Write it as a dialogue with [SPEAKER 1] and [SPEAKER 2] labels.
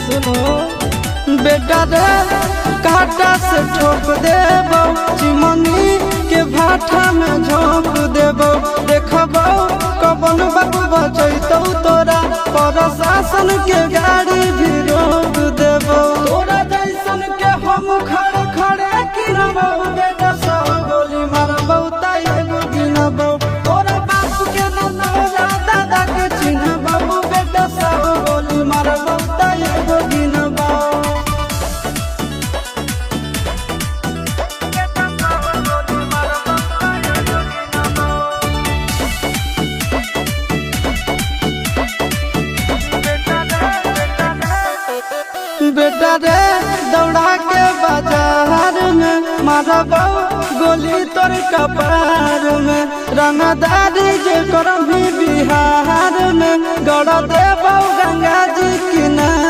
[SPEAKER 1] सुनो बेटा रे काटा से ठोक देबो चिमनी के भाटा में झोंक देबो देखबो कबन बाबू बचैतौ तोरा प्रशासन के गाड़ी भी रोक देबो तोरा जैसन के हम खड़े खड़े गिनबो बेटा सब गोली मारबो ताई एगो गिनबो तोरा बाप के न तोरा दादा के चिन्हबो बेटा सब गोली मारबो ताई एगो गिनबो बेटा रे दौड़ा के बाजार में मारबो गोली तोर कपार में रंगदारी जे करम भी बिहार में गड़ देबो गंगा जी किनारे।